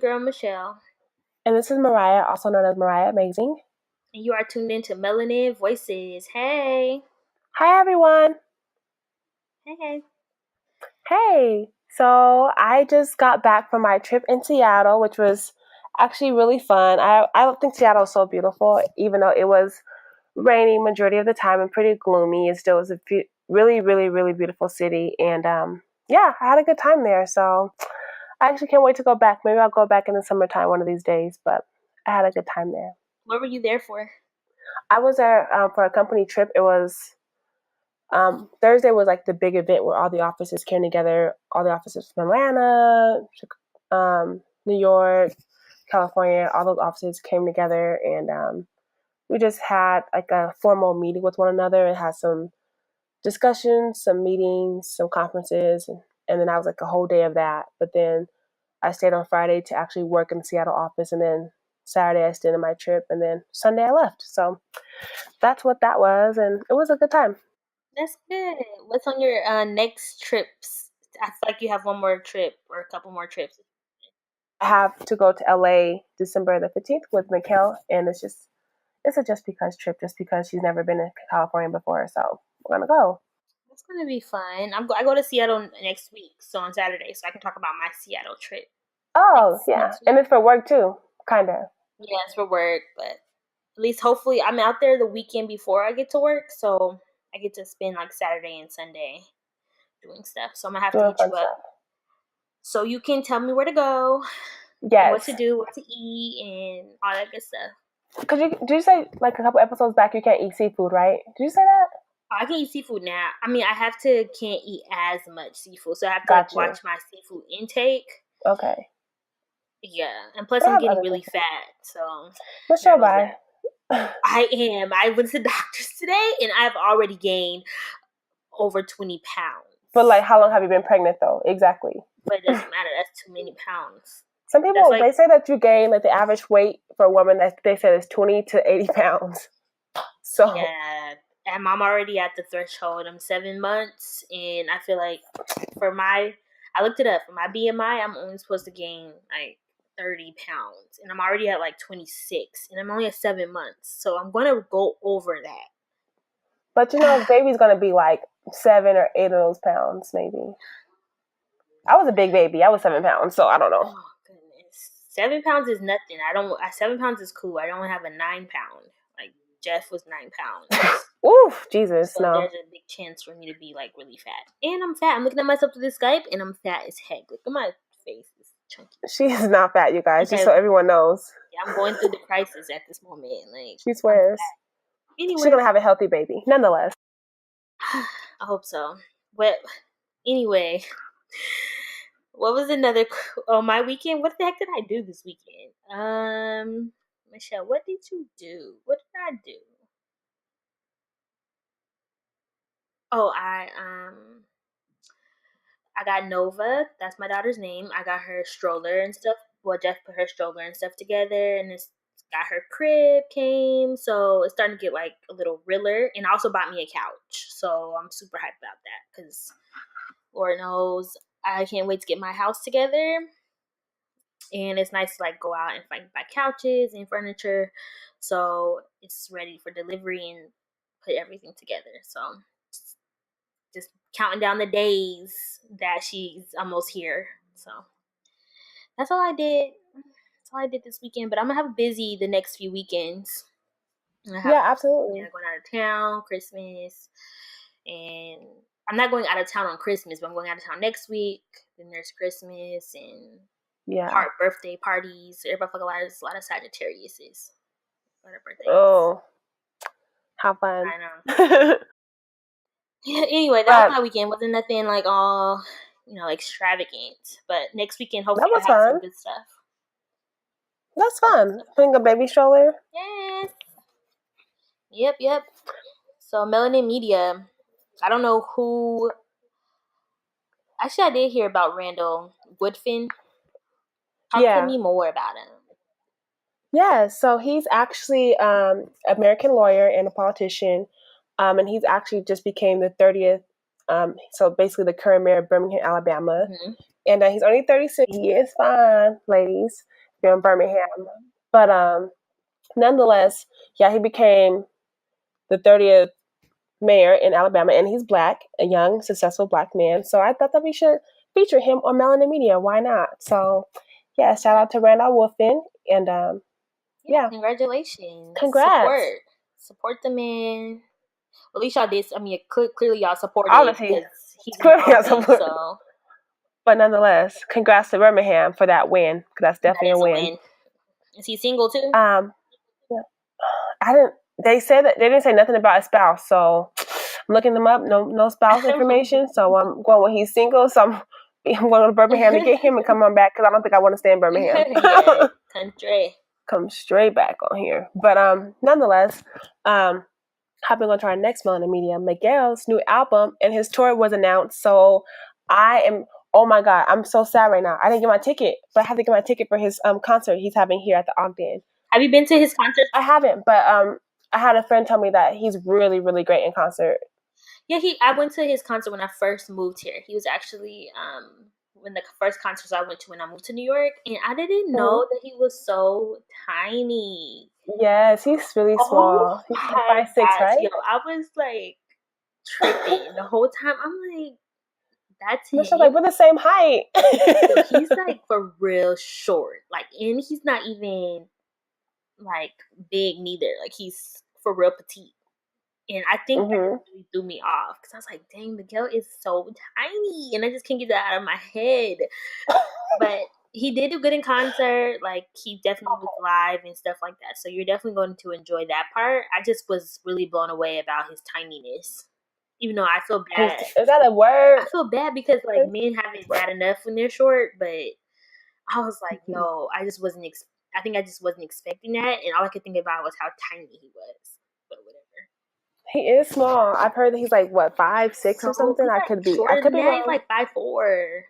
girl, Michelle. And this is Mariah, also known as Mariah Amazing. And you are tuned into Melanin Voices. Hey. Hi, everyone. Hey. Hey. So I just got back from my trip in Seattle, which was actually really fun. I don't think Seattle is so beautiful, even though it was raining majority of the time and pretty gloomy. It still was a really, really, really beautiful city. And yeah, I had a good time there. So I actually can't wait to go back. Maybe I'll go back in the summertime one of these days, but I had a good time there. What were you there for? I was there for a company trip. It was Thursday was like the big event where all the offices came together. All the offices from Atlanta, New York, California, all those offices came together, and we just had like a formal meeting with one another and had some discussions, some meetings, some conferences, and then I was like a whole day of that. But then I stayed on Friday to actually work in the Seattle office, and then Saturday I stayed in my trip, and then Sunday I left. So that's what that was, and it was a good time. That's good. What's on your next trips? I feel like you have one more trip or a couple more trips. I have to go to LA December the 15th with Mikkel, and it's a just because trip, just because she's never been to California before, so we're gonna go. That's gonna be fun. I go to Seattle next week, so on Saturday, so I can talk about my Seattle trip. Oh, yeah, and it's for work too, kind of. Yeah, it's for work, but at least hopefully I'm out there the weekend before I get to work, so I get to spend like Saturday and Sunday doing stuff. So I'm gonna have to Doing hit fun you up stuff. so you can tell me where to go, and what Yes. to do, what to eat, and all that good stuff. Did you say like a couple episodes back you can't eat seafood, right? Did you say that? I can eat seafood now. I mean, I can't eat as much seafood, so I have to Got like you. watch my seafood intake. Okay. Yeah, and plus I I'm have getting other really things. fat, so Michelle, there goes bye. that. I am. I went to the doctor's today, and I've already gained over 20 pounds. But like, how long have you been pregnant though? Exactly. But it doesn't matter. That's too many pounds. Some people That's like, they say that you gain like the average weight for a woman that they said is 20 to 80 pounds. So yeah, and I'm already at the threshold. I'm 7 months, and I feel like I looked it up. For my BMI, I'm only supposed to gain like 30 pounds, and I'm already at like 26, and I'm only at 7 months, so I'm gonna go over that. But you know, baby's gonna be like 7 or 8 of those pounds, maybe. I was a big baby. I was 7 pounds, so I don't know. Oh goodness, 7 pounds is nothing. 7 pounds is cool. I don't have a 9 pound. Like Jeff was 9 pounds. Oof, Jesus, So no. there's a big chance for me to be like really fat. And I'm fat. I'm looking at myself through the Skype and I'm fat as heck. Look at my face. It's chunky. She is not fat, you guys, just Okay. so everyone knows. Yeah, I'm going through the crisis at this moment. Like She swears. Anyway. She's gonna have a healthy baby, nonetheless. I hope so. But anyway, what was another my weekend? What the heck did I do this weekend? Michelle, what did you do? What did I do? Oh, I got Nova. That's my daughter's name. I got her stroller and stuff. Well, Jeff put her stroller and stuff together, and it's got her crib came. So it's starting to get like a little realer. And also bought me a couch. So I'm super hyped about that because Lord knows I can't wait to get my house together. And it's nice to like go out and buy couches and furniture. So it's ready for delivery and put everything together. So just counting down the days that she's almost here. So that's all I did. That's all I did this weekend. But I'm gonna have busy the next few weekends. Yeah, absolutely. Going out of town, Christmas, and I'm not going out of town on Christmas, but I'm going out of town next week. Then there's Christmas and birthday parties. Everybody fuck a lot of Sagittariuses. A lot of birthdays. Oh, how fun! I know. Anyway, that was my weekend. Wasn't nothing like all extravagant. But next weekend, hopefully, I'll have some good stuff. That's fun. Putting a baby stroller. Yes. Yep. So Melanin Media. I don't know who. Actually, I did hear about Randall Woodfin. Talk to me more about him. Yeah, so he's actually an American lawyer and a politician, and he's actually just became the 30th. So basically, the current mayor of Birmingham, Alabama, and he's only 36. He is fine, ladies. here in Birmingham. But nonetheless, yeah, he became the 30th mayor in Alabama, and he's black, a young, successful black man. So I thought that we should feature him on Melanin Media. Why not? So, yeah, shout out to Randall Wolfen, and yeah, congratulations, congrats. Support the man. At least y'all did. I mean, clearly y'all supported Obviously, because he's in office. So, but nonetheless, congrats to Birmingham for that win. Because that's definitely a win. Is he single too? Yeah. I didn't. They said that they didn't say nothing about a spouse, so I'm looking them up. No spouse information. So I'm going when he's single. So I'm going to Birmingham to get him and come on back because I don't think I want to stay in Birmingham. Yeah, country. Come straight back on here. But nonetheless, hopping on to our next Melanin Media, Miguel's new album and his tour was announced. So I am. Oh my God, I'm so sad right now. I didn't get my ticket, but I have to get my ticket for his concert he's having here at the Ogden. Have you been to his concert? I haven't, but I had a friend tell me that he's really, really great in concert. Yeah, I went to his concert when I first moved here. He was actually when the first concerts I went to when I moved to New York, and I didn't know that he was so tiny. Yes, he's really small. He's 5'6", right? Yo, I was like tripping the whole time. I'm like, that's him. Like, we're the same height. So he's like for real short. Like, and he's not even like big neither. Like, he's for real petite. And I think that really threw me off because I was like, dang, Miguel is so tiny. And I just can't get that out of my head. But he did do good in concert. Like, he definitely was live and stuff like that. So you're definitely going to enjoy that part. I just was really blown away about his tininess. Even though I feel bad. Is that a word? I feel bad because, like, men have it bad enough when they're short. But I was like, yo, I just wasn't expecting that. And all I could think about was how tiny he was. But whatever. He is small. I've heard that he's like what 5'6" or something. I could be wrong. He's like 5'4".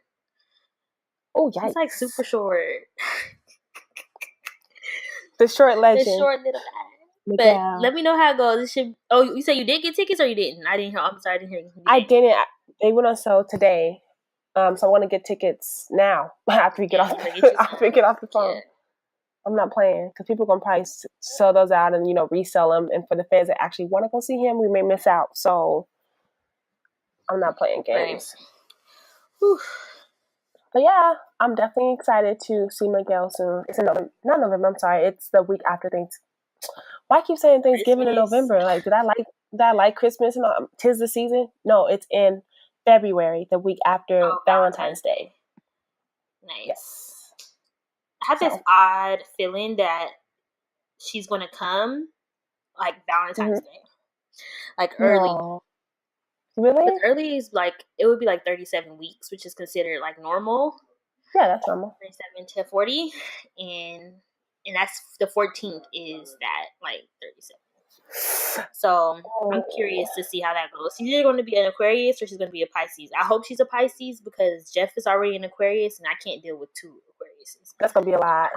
Oh, yikes! He's like super short. The short legend. The short little guy. But let me know how it goes. You said you did get tickets or you didn't? I didn't hear. I'm sorry, I didn't hear. I didn't. They went on sale today. So I want to get tickets now after we get off the phone. Yeah. I'm not playing because people are going to probably sell those out and, resell them. And for the fans that actually want to go see him, we may miss out. So I'm not playing games. Right. But yeah, I'm definitely excited to see Miguel soon. It's in November. Not November, I'm sorry. It's the week after things. Why I keep saying Thanksgiving in November? Like, did I like Christmas and all? 'Tis the season? No, it's in February, the week after Valentine's Day. Nice. Yes. I have this odd feeling that she's going to come like Valentine's Day. Like early. No. Really? Early is like, it would be like 37 weeks, which is considered like normal. Yeah, that's normal. 37 to 40. And that's the 14th is that like 37. So I'm curious to see how that goes. She's either going to be an Aquarius or she's going to be a Pisces. I hope she's a Pisces because Jeff is already an Aquarius and I can't deal with two Aquariuses. That's going to be a lot.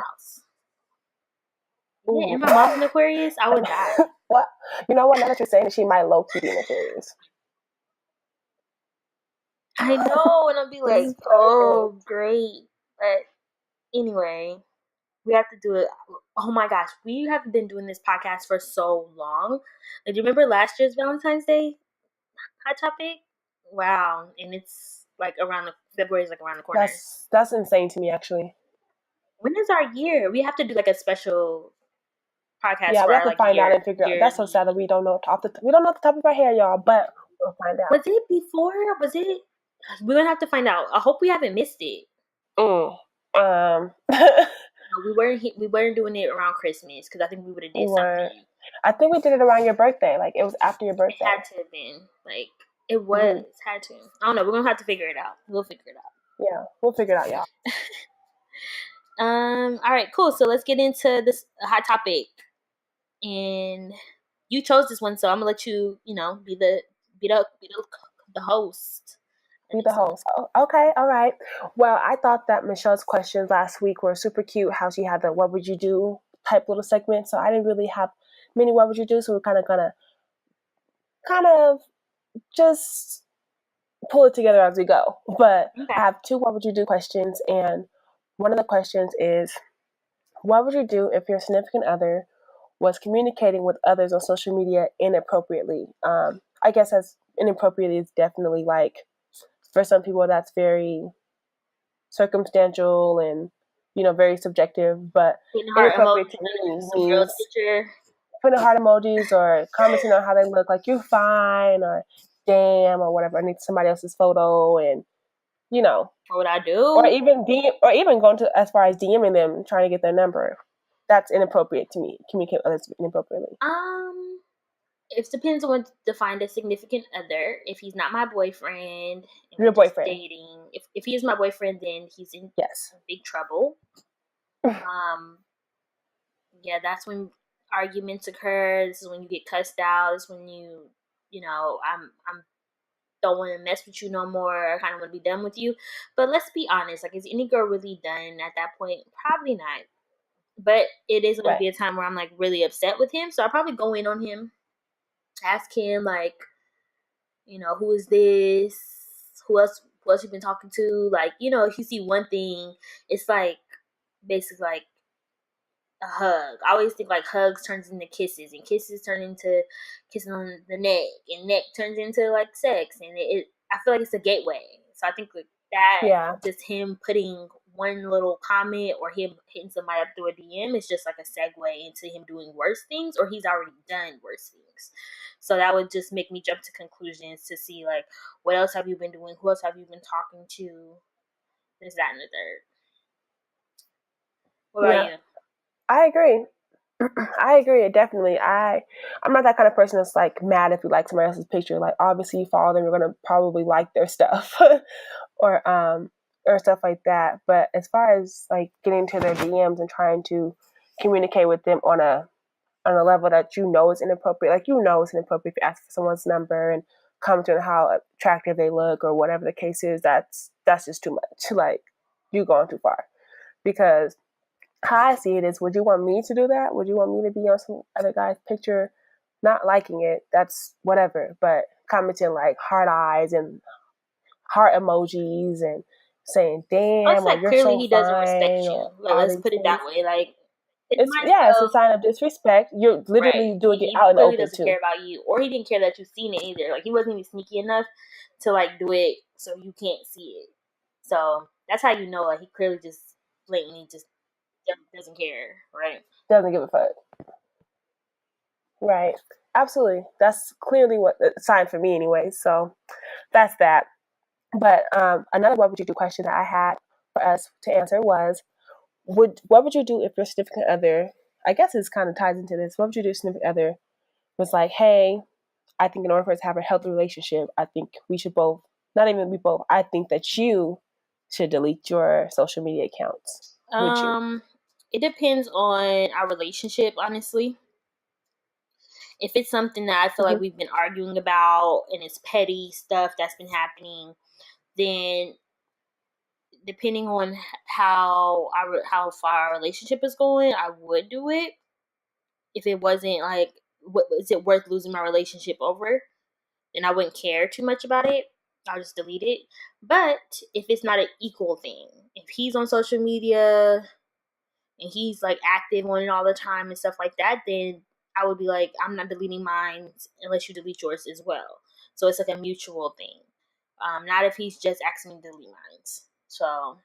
Yeah, and my mom's an Aquarius, I would die. What? You know what? Now that you're saying she might low-key be an Aquarius. I know, and I'll be like, oh, great. But anyway, we have to do it. Oh my gosh, we have been doing this podcast for so long. Like, do you remember last year's Valentine's Day Hot Topic? Wow, and it's like February is like around the corner. That's insane to me, actually. When is our year? We have to do like a special podcast. Yeah, we have to find out and figure out. That's so sad that we don't know the top of our hair, y'all. But we'll find out. Was it before? Was it? We're gonna have to find out. I hope we haven't missed it. We weren't doing it around Christmas because I think we would have did something. I think we did it around your birthday. Like, it was after your birthday. It had to have been. Like, it was. Had to. I don't know. We're gonna have to figure it out. We'll figure it out. Yeah, we'll figure it out, y'all. All right, cool. So let's get into this hot topic. And you chose this one, so I'm gonna let you, be the host. Be the host. Oh, okay, all right. Well, I thought that Michelle's questions last week were super cute. How she had the "What would you do?" type little segment. So I didn't really have many "What would you do?" So we're kind of just pull it together as we go. But I have two "What would you do?" questions, and one of the questions is, what would you do if your significant other was communicating with others on social media inappropriately? I guess as inappropriate is definitely like, for some people that's very circumstantial and very subjective, but Putting heart inappropriate to emojis, me some girl's means picture. putting heart emojis or commenting on how they look, like you're fine or damn or whatever, underneath somebody else's photo, and What would I or do? even going to as far as DMing them, trying to get their number. That's inappropriate to me. Communicate with others inappropriately. It depends on what defined as significant other. If he's not my boyfriend and we're Your just boyfriend. dating, if he is my boyfriend, then he's in Yes. big trouble. Yeah, that's when arguments occur. This is when you get cussed out. This is when I'm don't want to mess with you no more. I kind of want to be done with you. But let's be honest, like, is any girl really done at that point? Probably not. But it is going to Right. be a time where I'm like really upset with him, so I'll probably go in on him, ask him like, who is this? Who else? Who else you been talking to? Like, if you see one thing, it's like basically like a hug. I always think like hugs turns into kisses, and kisses turn into kissing on the neck, and neck turns into like sex, and I feel like it's a gateway. So I think like that, Yeah. just him putting one little comment or him hitting somebody up through a DM is just like a segue into him doing worse things, or he's already done worse things. So that would just make me jump to conclusions to see like, what else have you been doing? Who else have you been talking to? This, that, and the third. What about you? I agree. I agree, definitely. I'm not that kind of person that's like mad if you like somebody else's picture. Like obviously you follow them, you're gonna probably like their stuff, or stuff like that. But as far as like getting to their DMs and trying to communicate with them on a level that is inappropriate, like it's inappropriate if you ask for someone's number and comment on how attractive they look or whatever the case is. That's just too much. Like you going too far, because how I see it is, would you want me to do that? Would you want me to be on some other guy's picture, not liking it? That's whatever, but commenting like heart eyes and heart emojis and saying Oh, it's "damn" or like "you're clearly so he doesn't fine" respect you. or Like, all let's these put it things. that way. Like, it It's might yeah, as it's a well. sign of disrespect. You're Right. literally doing it He out in the clearly open doesn't too. care about you, or he didn't care that you've seen it either. Like, he wasn't even sneaky enough to like do it so you can't see it. So that's how you know, like, he clearly just blatantly just doesn't care, right? Doesn't give a fuck. Right. Absolutely. That's clearly what the sign for me anyway. So that's that. But another what would you do question that I had for us to answer was, what would you do if your significant other, I guess this kind of ties into this, what would you do if your significant other was like, hey, I think in order for us to have a healthy relationship, I think we should both, not even we both, I think that you should delete your social media accounts. Would you? It depends on our relationship, honestly. If it's something that I feel like Mm-hmm. we've been arguing about and it's petty stuff that's been happening, then depending on how far our relationship is going, I would do it. If it wasn't like, what is it worth losing my relationship over? Then I wouldn't care too much about it. I'll just delete it. But if it's not an equal thing, if he's on social media and he's like active on it all the time and stuff like that, then I would be like, I'm not deleting mine unless you delete yours as well. So it's like a mutual thing. Not if he's just asking me to delete mine. So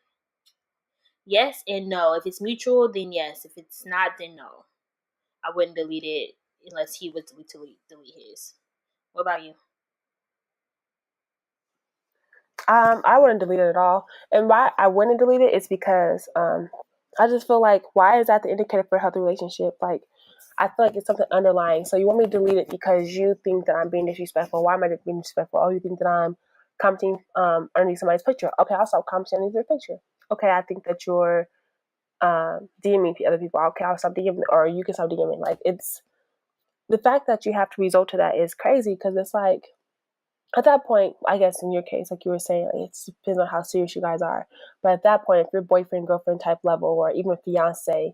yes and no. If it's mutual, then yes. If it's not, then no. I wouldn't delete it unless he would delete his. What about you? I wouldn't delete it at all. And why I wouldn't delete it is because I just feel like, why is that the indicator for a healthy relationship? Like, I feel like it's something underlying. So you want me to delete it because you think that I'm being disrespectful. Why am I being disrespectful? Oh, you think that I'm commenting underneath somebody's picture. Okay, I'll stop commenting underneath your picture. Okay, I think that you're DMing other people. Okay, I'll stop DMing, or you can stop DMing. Like, it's the fact that you have to resort to that is crazy, because it's like, at that point, I guess in your case, like you were saying, like, it depends on how serious you guys are. But at that point, if you're boyfriend, girlfriend type level, or even fiance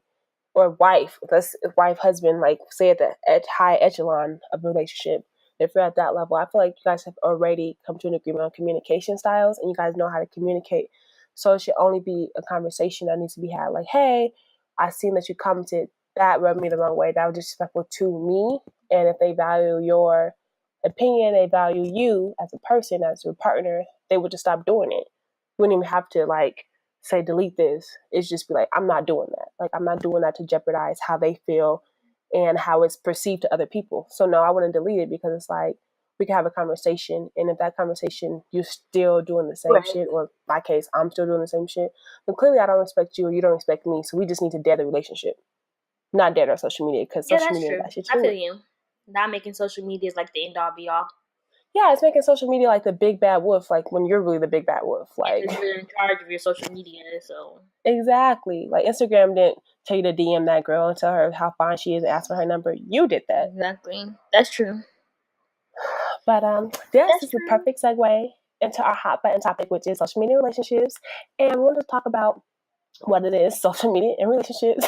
or wife, let's wife, husband, like say at the high echelon of a relationship, if you're at that level, I feel like you guys have already come to an agreement on communication styles, and you guys know how to communicate. So it should only be a conversation that needs to be had. Like, hey, I seen that you commented, that rubbed me the wrong way. That was disrespectful to me. And if they value your opinion, they value you as a person, as your partner, they would just stop doing it. You wouldn't even have to like say delete this. It's just be like, I'm not doing that. Like, I'm not doing that to jeopardize how they feel and how it's perceived to other people. So no, I wouldn't delete it, because it's like, we can have a conversation, and if that conversation you're still doing the same shit, or in my case, I'm still doing the same shit, then clearly I don't respect you, or you don't respect me. So we just need to dead the relationship, not dead our social media, because Yeah, social that's media true. ain't got shit to I do feel with. you. Not making social media is like the end all be all. Yeah, it's making social media like the big bad wolf, like when you're really the big bad wolf. Yeah, Like, because you're in charge of your social media, so. exactly. Like, Instagram didn't tell you to DM that girl and tell her how fine she is and ask for her number. You did that. Exactly. That's true. But this That's is the true. perfect segue into our hot button topic, which is social media relationships. And we want to talk about what it is, social media and relationships.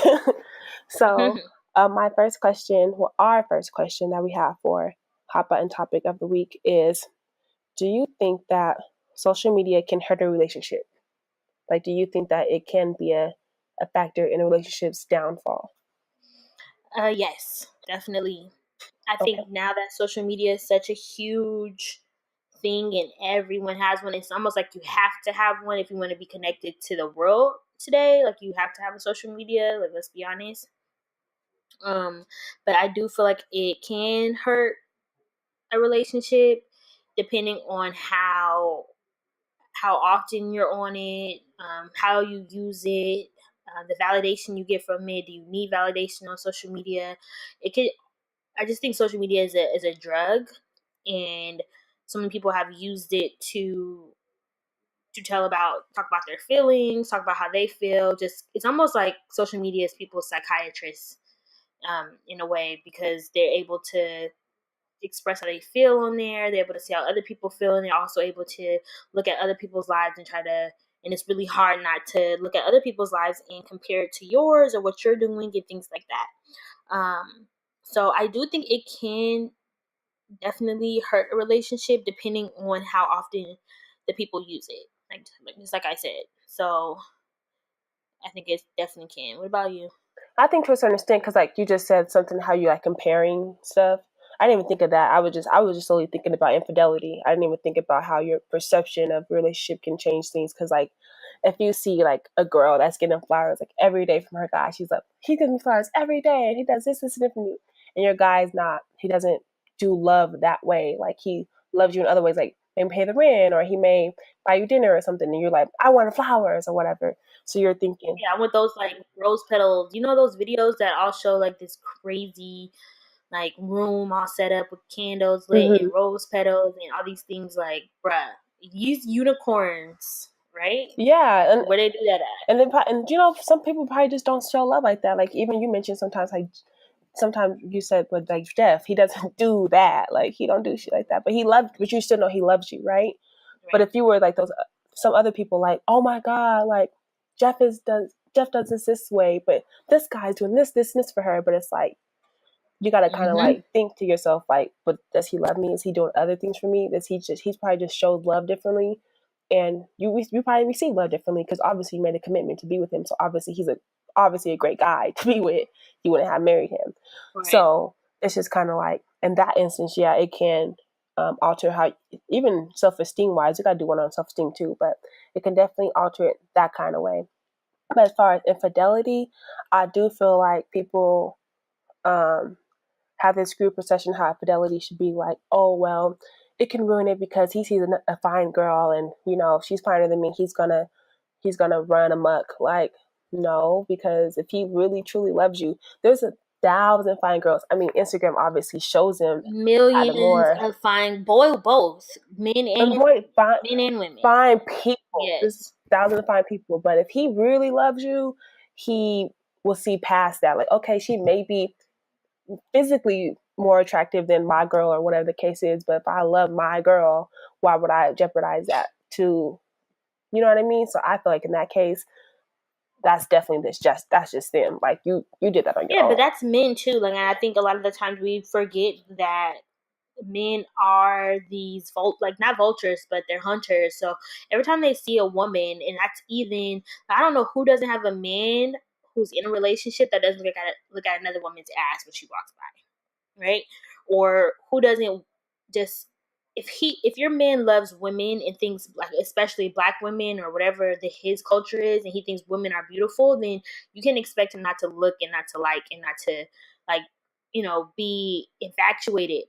So, my first question, well, our first question that we have for hot button topic of the week is: do you think that social media can hurt a relationship? Like, do you think that it can be a factor in a relationship's downfall? Yes, definitely. I Okay. think now that social media is such a huge thing and everyone has one, it's almost like you have to have one if you want to be connected to the world today. Like you have to have a social media, like let's be honest. But I do feel like it can hurt a relationship depending on how often you're on it, how you use it, the validation you get from it. Do you need validation on social media? It could. I just think social media is a drug, and so many people have used it to talk about their feelings, talk about how they feel. Just it's almost like social media is people's psychiatrists, in a way, because they're able to express how they feel on there. They're able to see how other people feel, and they're also able to look at other people's lives and try to. And it's really hard not to look at other people's lives and compare it to yours or what you're doing and things like that. So I do think it can definitely hurt a relationship depending on how often the people use it. Like just like I said. So I think it definitely can. What about you? I think to a certain extent, because like you just said something, how you like comparing stuff. I didn't even think of that. I was just solely thinking about infidelity. I didn't even think about how your perception of relationship can change things. Because like, if you see like a girl that's getting flowers like every day from her guy, she's like, he gives me flowers every day, and he does this and for me. And your guy's not. He doesn't do love that way. Like, he loves you in other ways, like maybe pay the rent, or he may buy you dinner or something, and you're like, I want flowers or whatever. So you're thinking, Yeah, with those like rose petals. You know those videos that all show like this crazy like room all set up with candles lit mm-hmm. and rose petals and all these things like bruh. Use unicorns, right? Yeah, and Where they do that at? and some people probably just don't show love like that. Like, even you mentioned sometimes, like sometimes you said with like Jeff, he doesn't do that. Like, he don't do shit like that. But you still know he loves you, right? But Right. if you were like those some other people, like, oh my god, like Jeff does this way, but this guy's doing this and this for her. But it's like, you got to kind of Mm-hmm. like think to yourself, like, but does he love me? Is he doing other things for me? He's probably just showed love differently, and you probably receive love differently, because obviously you made a commitment to be with him. So obviously he's obviously a great guy to be with. You wouldn't have married him. Right. So it's just kind of like, in that instance, yeah, it can alter how, even self-esteem wise, you got to do one on self-esteem too, but it can definitely alter it that kind of way. But as far as infidelity, I do feel like people um have this skewed perception how fidelity should be, like, oh well, it can ruin it because he sees a fine girl, and if she's finer than me, he's gonna run amok. Like, no, because if he really truly loves you, there's 1,000 fine girls. I mean, Instagram obviously shows him at a Millions more, of both and boy, men and women. fine people. There's Yes. 1,000 fine people, but if he really loves you, he will see past that. Like, okay, she may be physically more attractive than my girl or whatever the case is, but if I love my girl, why would I jeopardize that to, you know what I mean? So I feel like in that case, that's just them. Like, you did that on your Yeah, but own. that's men too. Like I think a lot of the times we forget that men are these like not vultures, but they're hunters. So every time they see a woman, and that's even I don't know who doesn't have a man who's in a relationship that doesn't look at another woman's ass when she walks by, right? Or who doesn't just if your man loves women and thinks, like, especially black women or whatever his culture is, and he thinks women are beautiful, then you can expect him not to look and not to like and not to, like, be infatuated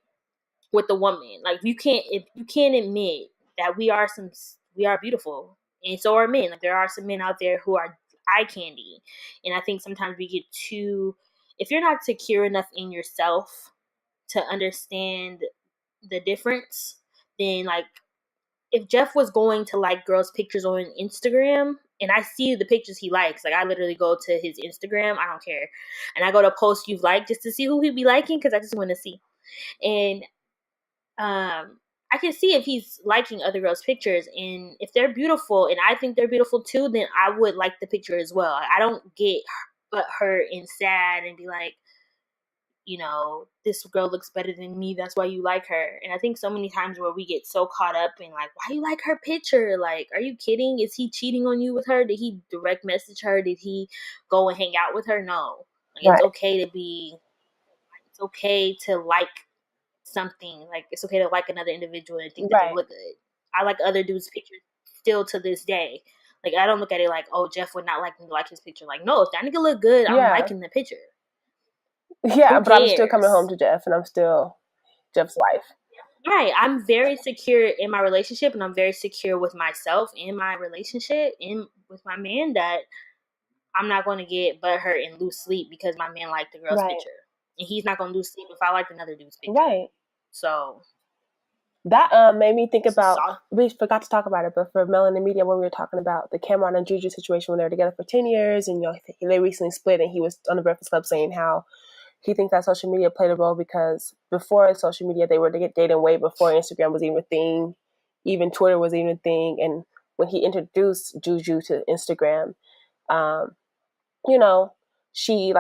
with the woman. Like, if you can't admit that we are beautiful, and so are men. Like, there are some men out there who are eye candy, and I think sometimes we get too. If you're not secure enough in yourself to understand the difference, then, like, if Jeff was going to like girls' pictures on Instagram, and I see the pictures he likes, like, I literally go to his Instagram, I don't care, and I go to post you've liked just to see who he'd be liking, because I just want to see. And I can see if he's liking other girls' pictures, and if they're beautiful and I think they're beautiful too, then I would like the picture as well. I don't get but hurt and sad and be like, this girl looks better than me, that's why you like her. And I think so many times where we get so caught up in, like, why you like her picture? Like, are you kidding? Is he cheating on you with her? Did he direct message her? Did he go and hang out with her? No. Like, Right. it's okay to like something. Like, it's okay to like another individual and think that they Right. look good. I like other dudes' pictures still to this day. Like, I don't look at it like, oh, Jeff would not like me to like his picture. Like, no, if that nigga look good, I'm liking the picture. Yeah, Who but I'm still cares? coming home to Jeff, and I'm still Jeff's wife. Right. I'm very secure in my relationship, and I'm very secure with myself in my relationship and with my man, that I'm not going to get butthurt and lose sleep because my man liked the girl's Right. picture. And he's not going to lose sleep if I like another dude's picture. Right. So that made me think about, we forgot to talk about it, but for Melanin Media, when we were talking about the Cameron and Juju situation when they were together for 10 years, and they recently split, and he was on the Breakfast Club saying how he thinks that social media played a role, because before social media, they were dating way before Instagram was even a thing, even Twitter was even a thing. And when he introduced Juju to Instagram, she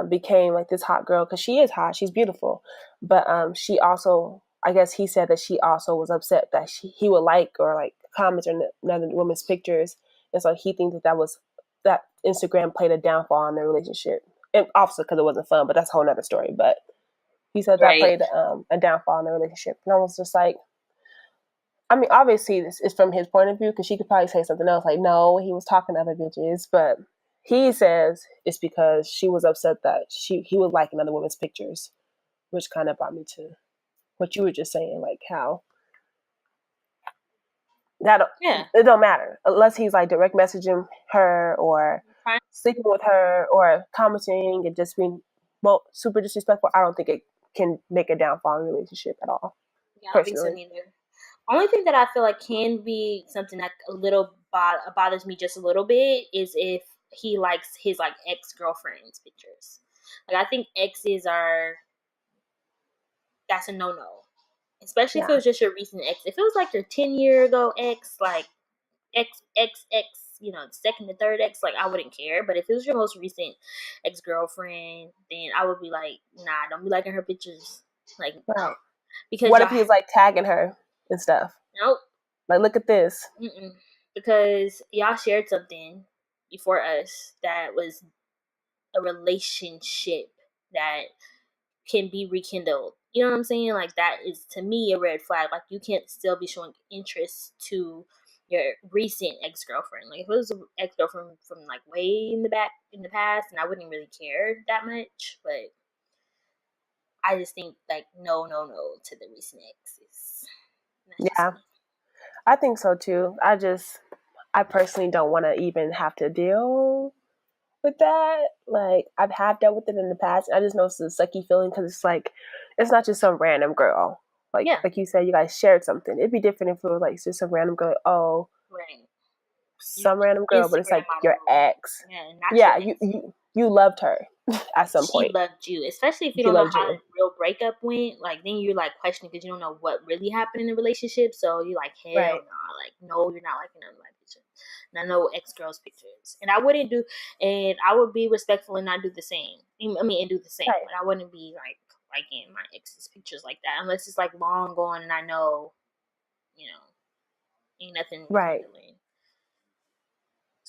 became like this hot girl, because she is hot, she's beautiful, but she also, I guess he said that she also was upset that he would like or like comment on another woman's pictures, and so he thinks that Instagram played a downfall in their relationship, and also because it wasn't fun, but that's a whole nother story. But he said that played a downfall in their relationship, and I was just like, I mean, obviously this is from his point of view, because she could probably say something else like, no, he was talking to other bitches, but he says it's because she was upset that he was liking other women's pictures, which kind of brought me to what you were just saying, like how it don't matter unless he's like direct messaging her or sleeping with her or commenting and just being super disrespectful. I don't think it can make a downfall in a relationship at all. Yeah, I don't think so neither. Only thing that I feel like can be something that a little bothers me just a little bit is if he likes his, like, ex-girlfriend's pictures. Like, I think exes that's a no-no. Especially if it was just your recent ex. If it was like your 10-year ago ex, like ex, second to third ex, like, I wouldn't care. But if it was your most recent ex-girlfriend, then I would be like, nah, don't be liking her pictures. Like, no. Because what if he was like tagging her and stuff? Nope. Like, look at this. Because y'all shared something before us that was a relationship that can be rekindled. You know what I'm saying? Like, that is, to me, a red flag. Like, you can't still be showing interest to your recent ex-girlfriend. Like, if it was an ex-girlfriend from, like, way in the past, and I wouldn't really care that much. But I just think, like, no to the recent exes. Yeah, I think so too. I personally don't want to even have to deal with that. Like, I've dealt with it in the past. I just know it's a sucky feeling, because it's like, it's not just some random girl. Like, like you said, you guys shared something. It'd be different if it was like just some random girl. Oh, right. Some random girl, but it's like your ex. Yeah, you loved her at some point. She loved you, especially if you don't know how the real breakup went. Like, then you're like questioning because you don't know what really happened in the relationship. So you're like, hell no, like, no, you're not liking none of my pictures, not no ex girls' pictures. And I would be respectful and not do the same. I mean, and do the same, but I wouldn't be like liking my ex's pictures like that unless it's like long gone and I know, ain't nothing. Right.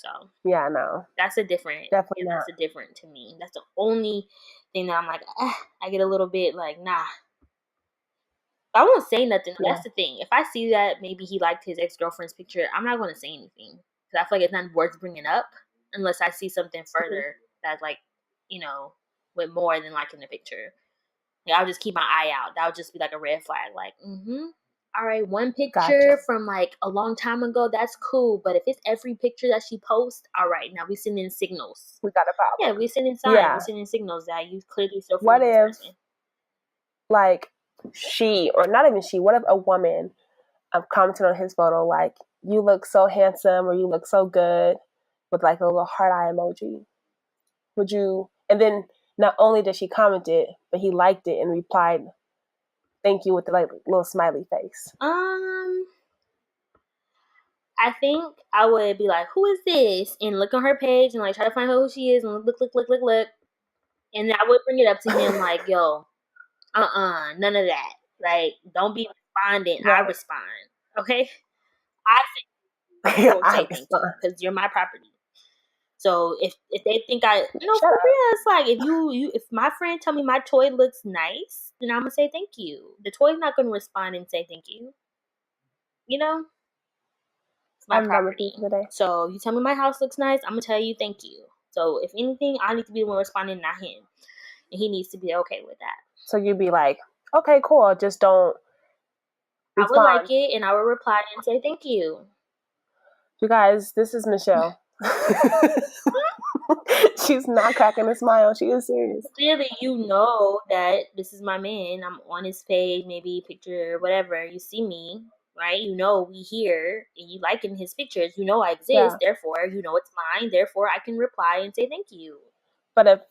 So Yeah, no. that's a different. Definitely Yeah, not. that's a different to me. That's the only thing that I'm like, I get a little bit like, nah. I won't say nothing. Yeah. That's the thing. If I see that maybe he liked his ex-girlfriend's picture, I'm not going to say anything because I feel like it's not worth bringing up unless I see something further that's like, with more than liking the picture. Like, I'll just keep my eye out. That would just be like a red flag. Like, all right, one picture from like a long time ago, that's cool. But if it's every picture that she posts, all right, now we sending signals. We got a problem. Yeah, we sending signs. Yeah. We sending signals that you clearly still What feeling this person. Like, she, or not even she, what if a woman commented on his photo like, you look so handsome, or you look so good, with like a little heart eye emoji? Would you? And then not only did she comment it, but he liked it and replied, "Thank you," with the like little smiley face. I think I would be like, who is this? And look on her page and like try to find out who she is and look. And I would bring it up to him like, yo, none of that. Like, don't be responding. Right. I respond. Okay? I say thank you because you're my property. So if they think for real, it's like if my friend tell me my toy looks nice, then I'm gonna say thank you. The toy's not gonna respond and say thank you. It's my property. So you tell me my house looks nice, I'm gonna tell you thank you. So if anything, I need to be the one responding, not him. And he needs to be okay with that. So you'd be like, okay, cool, just don't respond. I would like it and I would reply and say thank you. You guys, this is Michelle. She's not cracking a smile. She is serious. Clearly, you know that this is my man. I'm on his page, maybe picture, whatever. You see me, right? You know we here, and you liking his pictures. You know I exist. Yeah. Therefore, you know it's mine. Therefore, I can reply and say thank you. But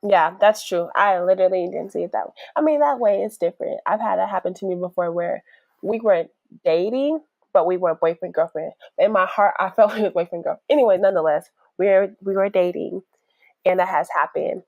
yeah, that's true. I literally didn't see it that way. I mean, that way it's different. I've had that happen to me before where we were dating, but we were boyfriend, girlfriend. In my heart, I felt we were boyfriend, girlfriend. Anyway, nonetheless, we were dating, and that has happened.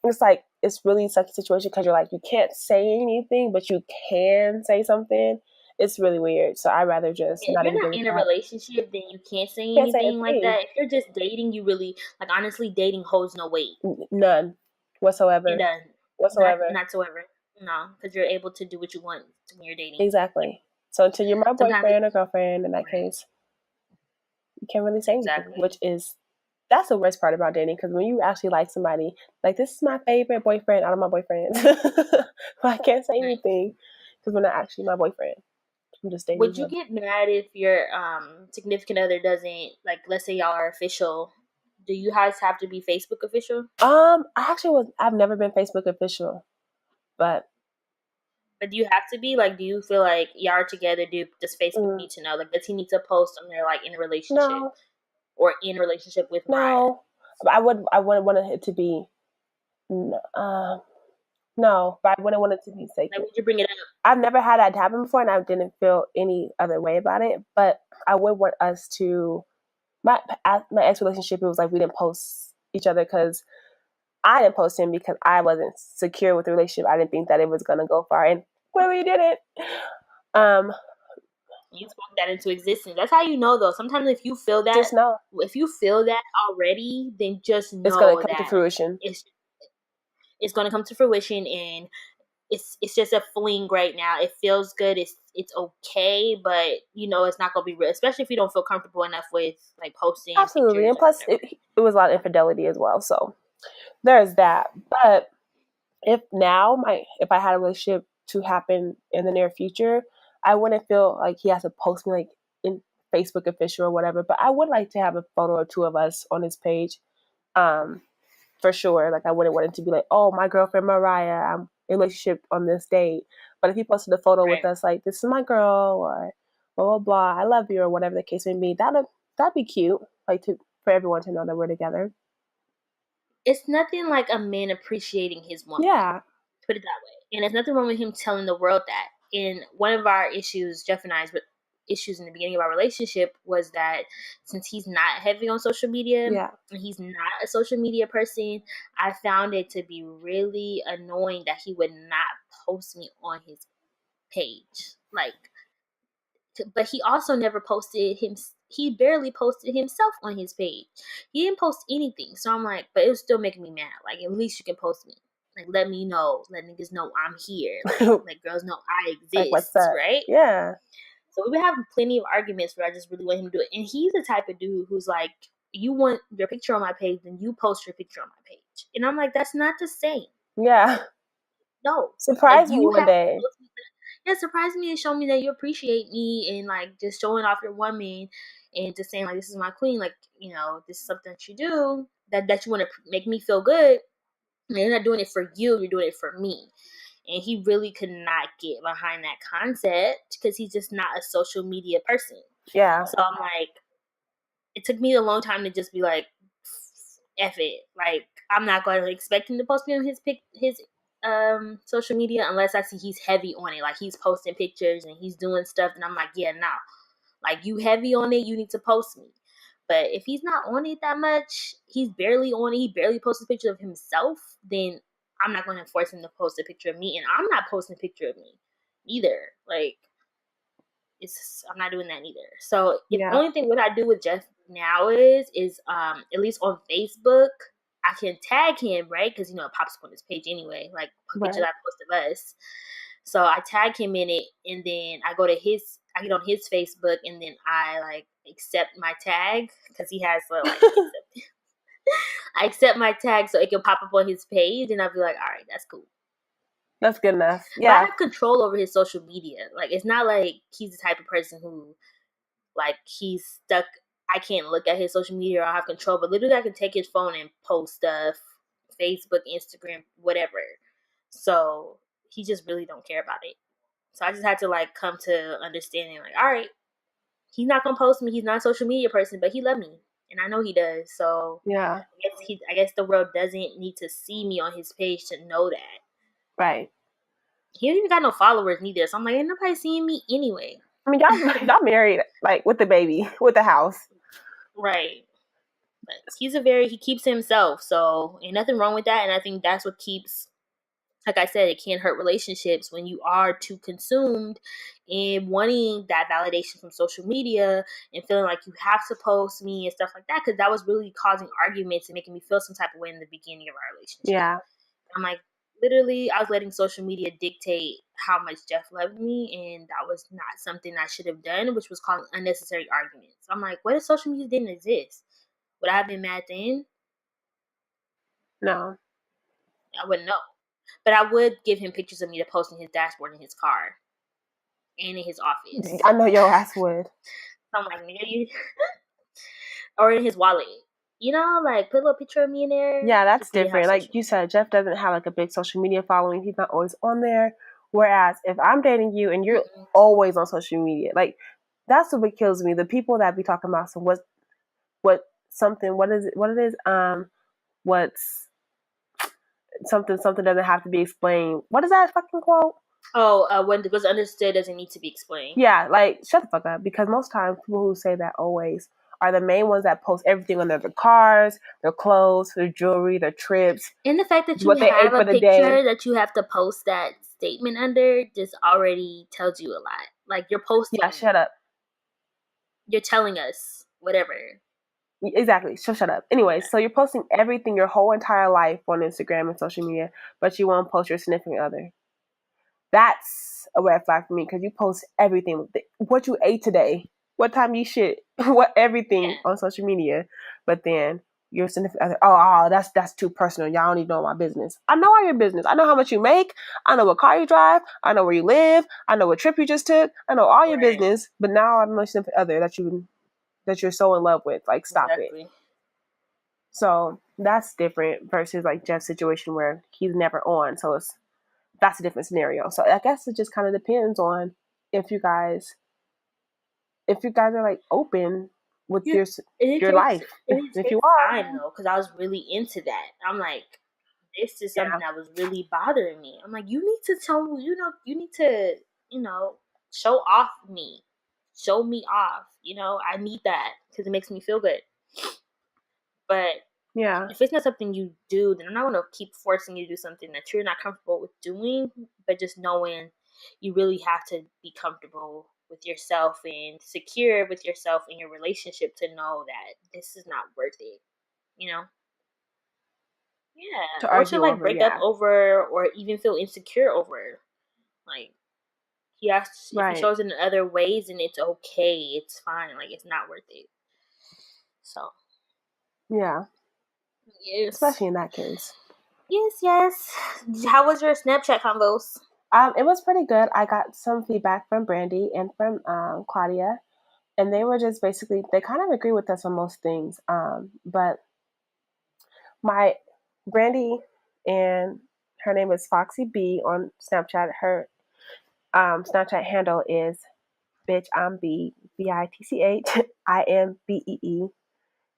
It's like, it's really such a situation because you're like, you can't say anything, but you can say something. It's really weird. So I'd rather just not even. If you're not in a relationship, then you can't say anything like that. If you're just dating, you really, like, honestly, dating holds no weight. None whatsoever. It doesn't. Whatsoever. Not whatsoever. No, because you're able to do what you want when you're dating. Exactly. So until you're my boyfriend or girlfriend, in that case, you can't really say anything, which is, that's the worst part about dating, because when you actually like somebody, like, this is my favorite boyfriend out of my boyfriends, I can't say anything because we're not actually my boyfriend. I'm just dating. Would you get mad if your significant other doesn't, like, let's say y'all are official? Do you guys have to be Facebook official? I've never been Facebook official, but do you have to be? Like, do you feel like y'all are together? Does Facebook need to know? Like, does he need to post on there, like, in a relationship? No. Or in relationship with Mariah? No. I would want it to be, no, but I wouldn't want it to be sacred. Like, would you bring it up? I've never had that happen before, and I didn't feel any other way about it, but I would want us to, my ex relationship, it was like we didn't post each other because I didn't post him because I wasn't secure with the relationship. I didn't think that it was going to go far, and clearly it didn't. You spoke that into existence. That's how you know, though. Sometimes if you feel that, just know. If you feel that already, then just know it's going to come to fruition. It's going to come to fruition, and it's just a fling right now. It feels good. It's okay, but it's not going to be real, especially if you don't feel comfortable enough with, like, posting. Absolutely, and plus it was a lot of infidelity as well. So there's that. But if I had a relationship to happen in the near future, I wouldn't feel like he has to post me, like, in Facebook official or whatever, but I would like to have a photo or two of us on his page, for sure. Like, I wouldn't want it to be like, oh, my girlfriend Mariah, I'm in a relationship on this date. But if he posted a photo with us, like, this is my girl, or blah blah blah, I love you, or whatever the case may be, that'd be cute. Like, for everyone to know that we're together. It's nothing like a man appreciating his woman. Yeah. Put it that way. And there's nothing wrong with him telling the world that. And one of our issues, Jeff and I's issues in the beginning of our relationship, was that since he's not heavy on social media, and he's not a social media person, I found it to be really annoying that he would not post me on his page. Like, but he also never posted he barely posted himself on his page. He didn't post anything. So I'm like, but it was still making me mad. Like, at least you can post me. Like, let me know. Let niggas know I'm here. Like girls know I Like, what's exist, up? right? Yeah. So we've been having plenty of arguments where I just really want him to do it. And he's the type of dude who's like, you want your picture on my page, then you post your picture on my page. And I'm like, that's not the same. Yeah. No. Surprise like, me one day. Yeah, surprise me and show me that you appreciate me, and like just showing off your woman and just saying like, this is my queen, like, you know, this is something that you do that you want to make me feel good. And you're not doing it for you, you're doing it for me. And he really could not get behind that concept because he's just not a social media person. Yeah. So I'm like, it took me a long time to just be like, F it. Like, I'm not going to expect him to post me on his social media unless I see he's heavy on it. Like, he's posting pictures and he's doing stuff, and I'm like, yeah, nah. Like, you heavy on it, you need to post me. But if he's not on it that much, he's barely on it, he barely posts a picture of himself, then I'm not going to force him to post a picture of me, and I'm not posting a picture of me either. Like, I'm not doing that either. So the only thing what I do with Jeff now is at least on Facebook, I can tag him, right? Because it pops up on his page anyway, like pictures I post of us. So I tag him in it, and then I get on his Facebook, and then I like accept my tag because he has like I accept my tag so it can pop up on his page, and I'll be like, all right, that's cool. That's good enough. Yeah. But I have control over his social media. Like, it's not like he's the type of person who, like, he's stuck. I can't look at his social media or I have control. But literally, I can take his phone and post stuff, Facebook, Instagram, whatever. So he just really don't care about it. So I just had to, like, come to understanding, like, all right, he's not going to post me. He's not a social media person, but he loves me. And I know he does. So yeah, I guess the world doesn't need to see me on his page to know that. Right. He don't even got no followers neither. So I'm like, ain't nobody seeing me anyway. I mean, y'all married, like, with the baby, with the house. Right. But he keeps himself. So ain't nothing wrong with that. And I think that's what keeps, like I said, it can hurt relationships when you are too consumed in wanting that validation from social media and feeling like you have to post me and stuff like that. Because that was really causing arguments and making me feel some type of way in the beginning of our relationship. Yeah. I'm like, literally, I was letting social media dictate how much Jeff loved me, and that was not something I should have done, which was causing unnecessary arguments. I'm like, what if social media didn't exist? Would I have been mad then? No. I wouldn't know. But I would give him pictures of me to post in his dashboard in his car and in his office. I know your ass would. So I'm like, nigga, you... or in his wallet. Like, put a little picture of me in there. Yeah, that's different. Like you said, Jeff doesn't have like a big social media following. He's not always on there. Whereas if I'm dating you and you're always on social media, like, that's what kills me. The people that be talking about what's what's something doesn't have to be explained. What is that fucking quote? When it was understood doesn't need to be explained. Yeah, like, shut the fuck up. Because most times people who say that always are the main ones that post everything on their cars, their clothes, their jewelry, their trips. And the fact that you have a picture that you have to post that statement under just already tells you a lot. Like, you're posting. Yeah, shut up. You're telling us whatever. Exactly. So shut up. Anyway, so you're posting everything, your whole entire life on Instagram and social media, but you won't post your significant other. That's a red flag for me because you post everything. What you ate today, what time you shit, everything on social media. But then your significant other, that's too personal. Y'all don't even know my business. I know all your business. I know how much you make. I know what car you drive. I know where you live. I know what trip you just took. I know all your business. But now I know your significant other that you're so in love with. Like, stop it. So that's different versus like Jeff's situation where he's never on. So that's a different scenario. So I guess it just kind of depends on if you guys are like open with your life. If you are, time though, because I was really into that. I'm like, this is something that was really bothering me. I'm like, you need to tell me. You need to show off me, show me off. I need that because it makes me feel good. But if it's not something you do, then I'm not going to keep forcing you to do something that you're not comfortable with doing. But just knowing you really have to be comfortable with yourself and secure with yourself in your relationship to know that this is not worth it, you know? Yeah. To Or to argue like over, break up yeah. over or even feel insecure over. Like he has if he Right. shows it in other ways and it's okay, it's fine. Like it's not worth it. So Yeah. yes. Especially in that case. Yes. How was your Snapchat convos? It was pretty good. I got some feedback from Brandy and from Claudia, and they were just basically they kind of agree with us on most things. But my Brandy and her name is Foxy B on Snapchat. Her Snapchat handle is bitch I'm BITCHIMBEE.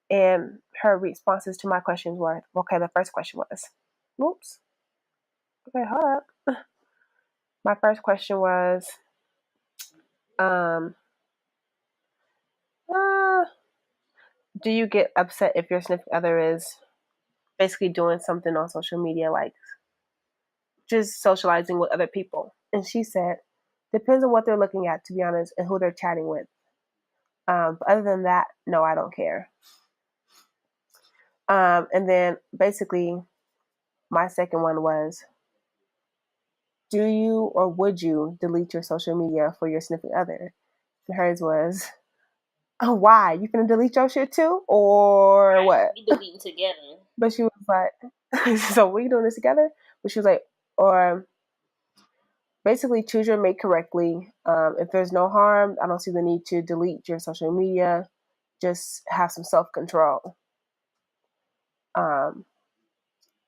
And her responses to my questions were okay. The first question was, "Whoops, okay, hold up." My first question was, um, uh, do you get upset if your significant other is basically doing something on social media, like just socializing with other people? And she said, depends on what they're looking at, to be honest, and who they're chatting with. But other than that, no, I don't care. And then basically, my second one was, do you or would you delete your social media for your significant other? And hers was, oh, why? You gonna delete your shit too? Or Right. what? We deleting together. But she was like, so we doing this together? But she was like, or basically choose your mate correctly. If there's no harm, I don't see the need to delete your social media. Just have some self control. Um,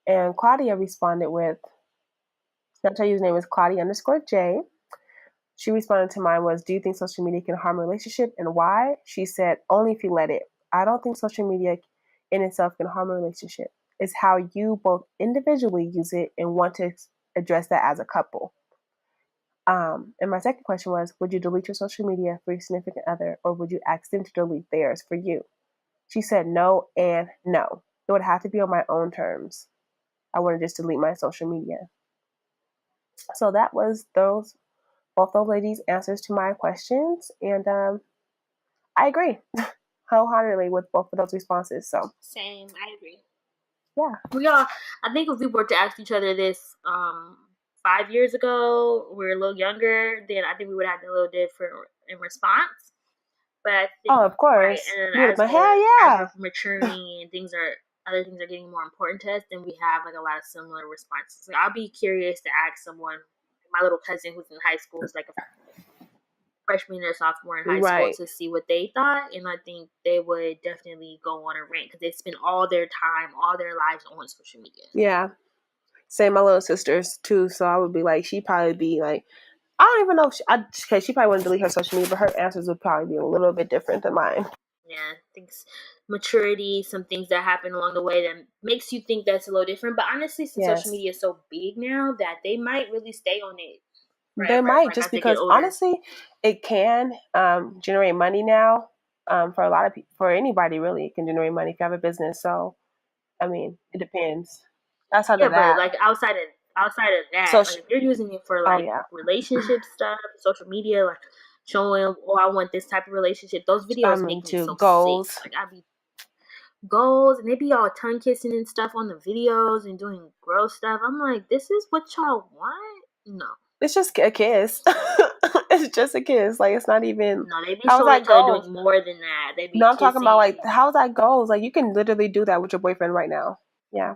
and Claudia responded with, Snapchat username is Claudia_J. She responded to mine was, do you think social media can harm a relationship and why? She said, only if you let it. I don't think social media in itself can harm a relationship. It's how you both individually use it and want to address that as a couple. And my second question was, would you delete your social media for your significant other or would you ask them to delete theirs for you? She said no and no. It would have to be on my own terms. I wouldn't just delete my social media. So that was both those ladies' answers to my questions, and I agree wholeheartedly with both of those responses. So Same, I agree. yeah, I think if we were to ask each other this 5 years ago, we were a little younger, then I think we would have a little different in response. But I think oh, of right, course, and then we would have been hell as yeah. we're maturing and other things are getting more important to us, then we have like a lot of similar responses. Like I'll be curious to ask someone, my little cousin who's in high school, is like a freshman or sophomore in high school, Right. to see what they thought, and I think they would definitely go on a rant because they spend all their time, all their lives on social media. Yeah. Same, my little sisters too. So I would be like, she'd probably be like, I don't even know if she probably wouldn't delete her social media, but her answers would probably be a little bit different than mine. Yeah, things, maturity, some things that happen along the way that makes you think that's a little different. But honestly, since social media is so big now, that they might really stay on it They forever, might, like just as they get because older. honestly, it can generate money now. For a lot of people, for anybody really, it can generate money if you have a business. So, I mean, it depends. Outside Yeah, of but that, like outside of that, like social. if you're using it for Oh like yeah, relationship stuff, social media, like showing, oh, I want this type of relationship, those I videos mean make me to so sick. goals. Like I be goals and they be all tongue kissing and stuff on the videos and doing gross stuff. I'm like, this is what y'all want? No. It's just a kiss. It's just a kiss. Like it's not even. No, they be How's showing that each other goals? doing more than that. They be No, I'm talking about kissing like and how's that goals? Like you can literally do that with your boyfriend right now. Yeah.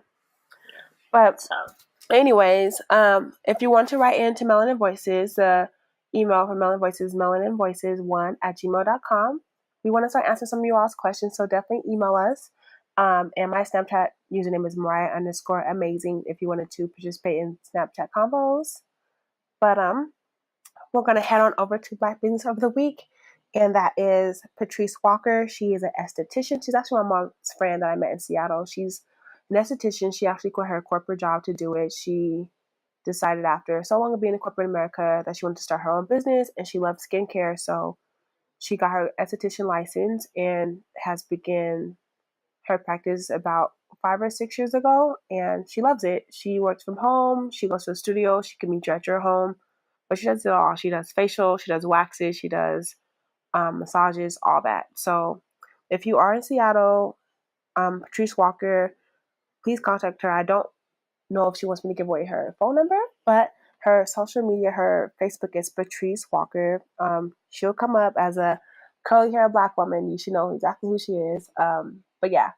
yeah. But So anyways, if you want to write into Melanin Voices, the email for Melanin Voices, melaninvoices1@gmail.com. We want to start answering some of you all's questions, so definitely email us. And my Snapchat username is Mariah_amazing if you wanted to participate in Snapchat combos. But we're gonna head on over to Black Business of the Week, and that is Patrice Walker. She is an esthetician. She's actually my mom's friend that I met in Seattle. She's an esthetician. She actually quit her corporate job to do it. She decided after so long of being in corporate America that she wanted to start her own business, and she loves skincare. So she got her esthetician license and has begun her practice about 5 or 6 years ago, and she loves it. She works from home. She goes to the studio. She can meet you at your home. but she does it all. She does facial, she does waxes, she does massages, all that. So if you are in Seattle, Patrice Walker, please contact her. I don't know if she wants me to give away her phone number, but her social media, her Facebook is Patrice Walker. She'll come up as a curly hair black woman. You should know exactly who she is. But yeah,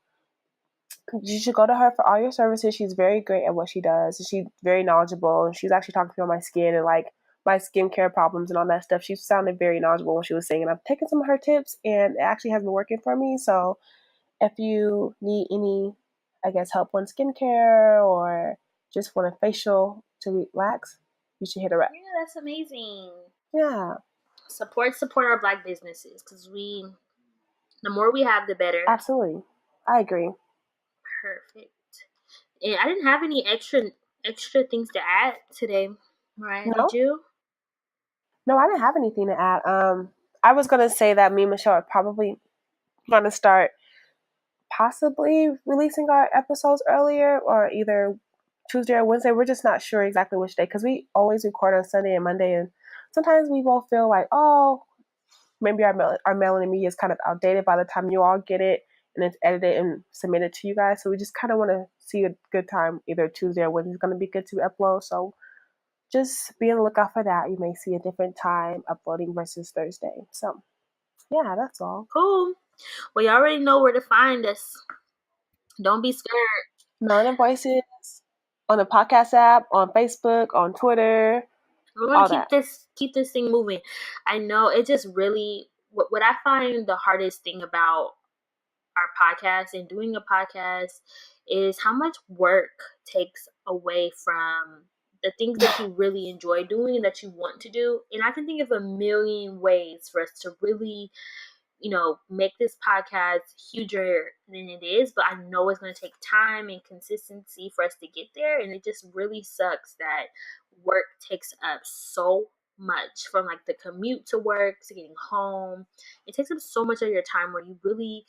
you should go to her for all your services. She's very great at what she does. She's very knowledgeable. She's actually talking to me on my skin and like my skincare problems and all that stuff. She sounded very knowledgeable when she was saying, and I've taken some of her tips and it actually has been working for me. So if you need any, I guess, help on skincare or just want a facial to relax, you should hit her up. Yeah, that's amazing. Yeah. Support our black businesses, because the more we have, the better. Absolutely. I agree. Perfect. And I didn't have any extra things to add today, right? No? Did you? No, I didn't have anything to add. I was gonna say that me and Michelle are probably gonna start possibly releasing our episodes earlier, or either Tuesday or Wednesday. We're just not sure exactly which day, because we always record on Sunday and Monday, and sometimes we both feel like, oh, maybe our melanin media is kind of outdated by the time you all get it and it's edited and submitted to you guys. So we just kind of want to see a good time, either Tuesday or Wednesday is going to be good to upload. So just be on the lookout for that. You may see a different time uploading versus Thursday. So yeah, that's all. Cool. Well, you already know where to find us. Don't be scared. Melanin Voices on the podcast app, on Facebook, on Twitter. We're gonna keep this thing moving. I know it just really what I find the hardest thing about our podcast and doing a podcast is how much work takes away from the things that you really enjoy doing and that you want to do. And I can think of a million ways for us to really, make this podcast huger than it is, but I know it's going to take time and consistency for us to get there. And it just really sucks that work takes up so much, from like the commute to work to getting home. It takes up so much of your time where you really,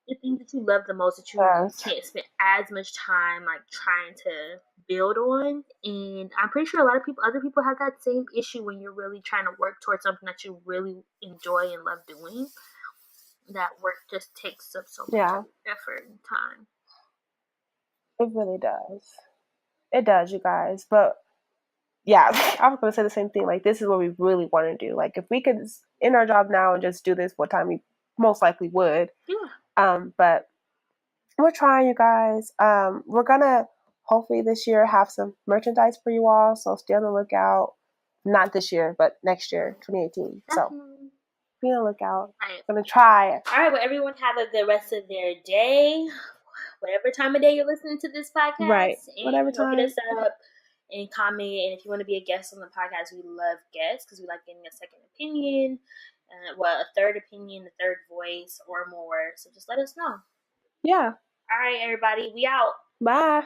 the things that you love the most, that you can't spend as much time like trying to build on. And I'm pretty sure a lot of other people have that same issue when you're really trying to work towards something that you really enjoy and love doing. That work just takes up so much effort and time. It really does. It does, you guys. But yeah, I was going to say the same thing. Like, this is what we really want to do. Like, if we could end our job now and just do this what time we most likely would. Yeah. But we're trying, you guys. We're going to hopefully this year have some merchandise for you all. So stay on the lookout. Not this year, but next year, 2018. So be on the lookout. Right. I'm going to try. All right. Well, everyone have a good rest of their day. Whatever time of day you're listening to this podcast. Right. And, whatever time. Hit us up and comment. And if you want to be a guest on the podcast, we love guests because we like getting a second opinion. A third opinion, a third voice, or more. So just let us know. Yeah. All right, everybody. We out. Bye.